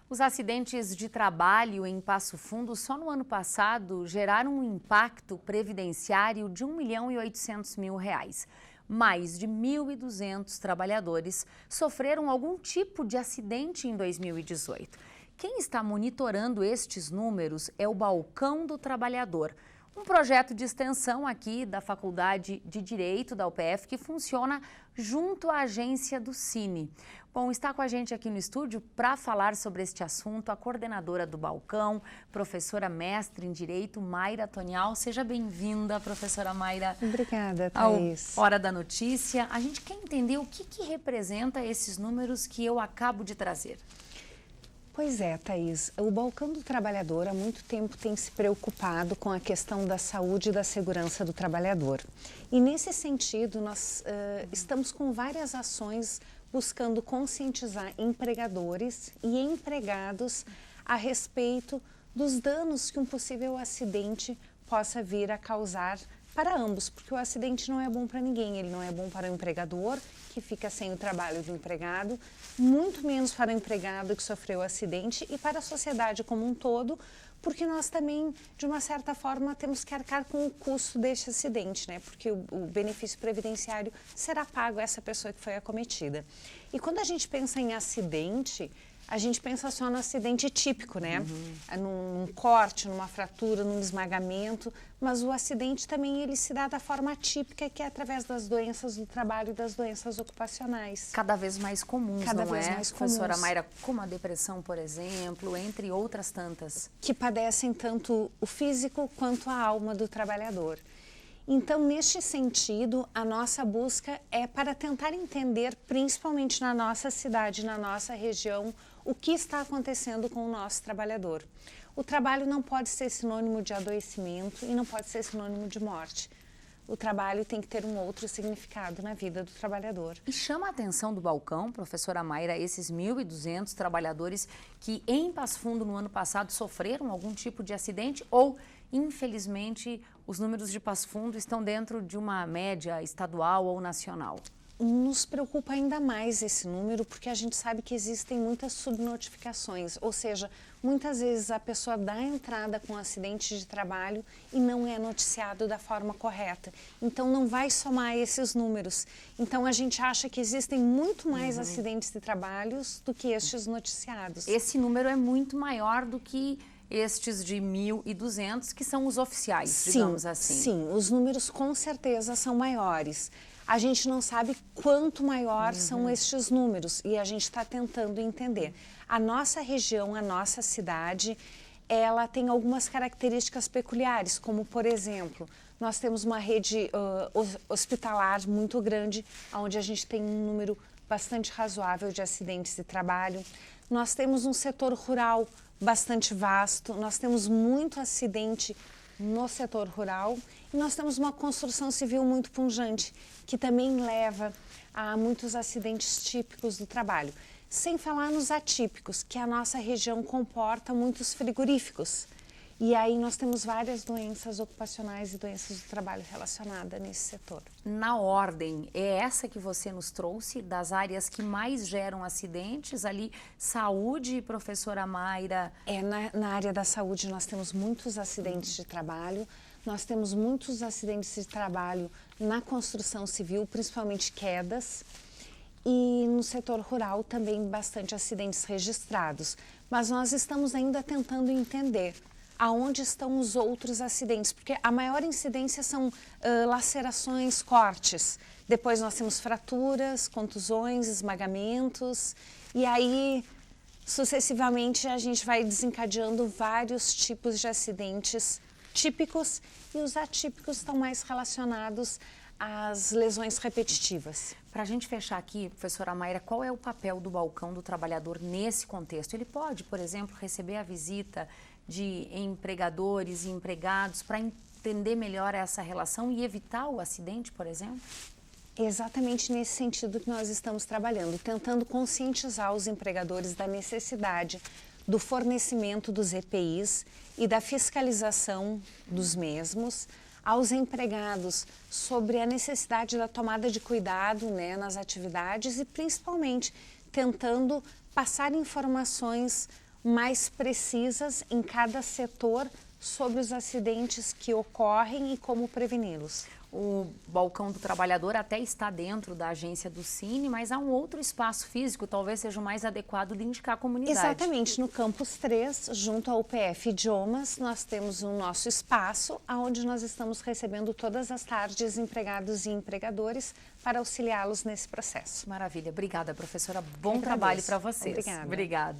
Os acidentes de trabalho em Passo Fundo só no ano passado geraram um impacto previdenciário de R$ 1.800.000. Mais de 1.200 trabalhadores sofreram algum tipo de acidente em 2018. Quem está monitorando estes números é o Balcão do Trabalhador, um projeto de extensão aqui da Faculdade de Direito da UPF que funciona junto à agência do Cine. Bom, está com a gente aqui no estúdio para falar sobre este assunto a coordenadora do Balcão, professora mestre em Direito, Mayra Tonial. Seja bem-vinda, professora Mayra. Obrigada, Thaís. Hora da Notícia. A gente quer entender o que representa esses números que eu acabo de trazer. Pois é, Thaís, o Balcão do Trabalhador há muito tempo tem se preocupado com a questão da saúde e da segurança do trabalhador. E nesse sentido, nós estamos com várias ações buscando conscientizar empregadores e empregados a respeito dos danos que um possível acidente possa vir a causar para ambos, porque o acidente não é bom para ninguém, ele não é bom para o empregador, que fica sem o trabalho do empregado, muito menos para o empregado que sofreu o acidente e para a sociedade como um todo, porque nós também, de uma certa forma, temos que arcar com o custo deste acidente, né? Porque o benefício previdenciário será pago a essa pessoa que foi acometida. E quando a gente pensa em acidente, a gente pensa só no acidente típico, né? Num corte, numa fratura, num esmagamento, mas o acidente também ele se dá da forma atípica, que é através das doenças do trabalho e das doenças ocupacionais. Cada vez mais comuns, Cada não vez é, mais comuns. professora Mayra, como a depressão, por exemplo, entre outras tantas. Que padecem tanto o físico quanto a alma do trabalhador. Então, neste sentido, a nossa busca é para tentar entender, principalmente na nossa cidade, na nossa região, o que está acontecendo com o nosso trabalhador. O trabalho não pode ser sinônimo de adoecimento e não pode ser sinônimo de morte. O trabalho tem que ter um outro significado na vida do trabalhador. E chama a atenção do Balcão, professora Mayra, esses 1.200 trabalhadores que em Passo Fundo no ano passado sofreram algum tipo de acidente ou, infelizmente, os números de Passo Fundo estão dentro de uma média estadual ou nacional? Nos preocupa ainda mais esse número porque a gente sabe que existem muitas subnotificações, ou seja, muitas vezes a pessoa dá entrada com acidente de trabalho e não é noticiado da forma correta. Então não vai somar esses números. Então a gente acha que existem muito mais acidentes de trabalhos do que estes noticiados. Esse número é muito maior do que estes de 1.200, que são os oficiais, digamos assim. Sim, os números com certeza são maiores. A gente não sabe quanto maior são estes números e a gente está tentando entender. A nossa região, a nossa cidade, ela tem algumas características peculiares, como, por exemplo, nós temos uma rede hospitalar muito grande, onde a gente tem um número bastante razoável de acidentes de trabalho. Nós temos um setor rural bastante vasto, nós temos muito acidente no setor rural e nós temos uma construção civil muito pujante, que também leva a muitos acidentes típicos do trabalho. Sem falar nos atípicos, que a nossa região comporta muitos frigoríficos. E aí nós temos várias doenças ocupacionais e doenças do trabalho relacionadas nesse setor. Na ordem, é essa que você nos trouxe, das áreas que mais geram acidentes, ali, saúde, professora Mayra? Na área da saúde nós temos muitos acidentes de trabalho, nós temos muitos acidentes de trabalho na construção civil, principalmente quedas, e no setor rural também bastante acidentes registrados. Mas nós estamos ainda tentando entender aonde estão os outros acidentes, porque a maior incidência são lacerações, cortes. Depois nós temos fraturas, contusões, esmagamentos, e aí sucessivamente a gente vai desencadeando vários tipos de acidentes típicos e os atípicos estão mais relacionados às lesões repetitivas. Para a gente fechar aqui, professora Mayra, qual é o papel do Balcão do Trabalhador nesse contexto? Ele pode, por exemplo, receber a visita de empregadores e empregados para entender melhor essa relação e evitar o acidente, por exemplo? Exatamente nesse sentido que nós estamos trabalhando, tentando conscientizar os empregadores da necessidade do fornecimento dos EPIs e da fiscalização dos mesmos, aos empregados sobre a necessidade da tomada de cuidado, né, nas atividades e principalmente tentando passar informações mais precisas em cada setor sobre os acidentes que ocorrem e como preveni-los. O balcão do trabalhador até está dentro da agência do Cine, mas há um outro espaço físico, talvez seja o mais adequado de indicar a comunidade. Exatamente, no Campus 3, junto ao UPF Idiomas, nós temos o nosso espaço, onde nós estamos recebendo todas as tardes empregados e empregadores para auxiliá-los nesse processo. Maravilha, obrigada, professora. Bom trabalho para vocês. Obrigada. Obrigada.